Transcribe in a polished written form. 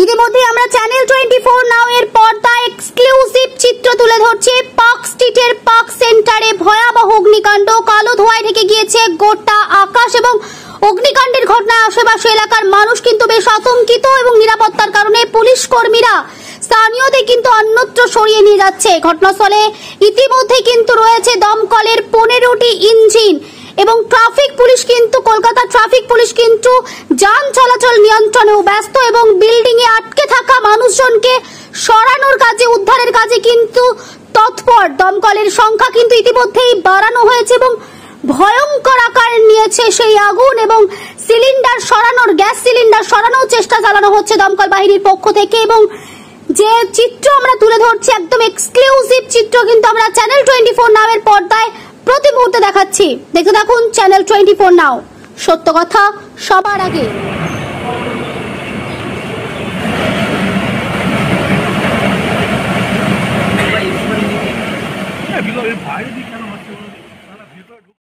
ইতিমধ্যে আমরা চ্যানেল 24 নাও এর পর্দায় এক্সক্লুসিভ চিত্র তুলে ধরছি। পার্ক স্ট্রিটের পার্ক সেন্টারে ভয়াবহ অগ্নিকাণ্ড, কালো ধোঁয়ায় ঢেকে গিয়েছে গোটা আকাশ এবং অগ্নিকাণ্ডের ঘটনায় আশেপাশে এলাকার মানুষ কিন্তু বেশ আতঙ্কিত এবং নিরাপত্তার কারণে পুলিশ কর্মীরা স্থানীয়দের কিন্তু অন্যত্র সরিয়ে নিয়ে যাচ্ছে। ঘটনাস্থলে ইতিমধ্যে কিন্তু রয়েছে দমকলের 15টি ইঞ্জিন এবং ট্রাফিক পুলিশ কিন্তু কলকাতা ট্রাফিক পুলিশ কিন্তু যান চলাচল নিয়ন্ত্রণেও ব্যস্ত এবং বিল্ডিং এ আটকে থাকা মানুষজনকে সরানোর কাজে, উদ্ধারের কাজে কিন্তু তৎপর। দমকলের সংখ্যা কিন্তু ইতিমধ্যেই বাড়ানো হয়েছে এবং ভয়ঙ্কর আকার নিয়েছে সেই আগুন এবং সিলিন্ডার সরানোর, গ্যাস সিলিন্ডার সরানোর চেষ্টা চালানো হচ্ছে দমকল বাহিনীর পক্ষ থেকে। এবং যে চিত্র আমরা তুলে ধরছি, একদম এক্সক্লুসিভ চিত্র কিন্তু আমরা চ্যানেল 24 নাও এর পর্দায় প্রতি মুহূর্তে দেখাচ্ছি। দেখতে থাকুন চ্যানেল 24 নাও, সত্য কথা সবার আগে। ভাই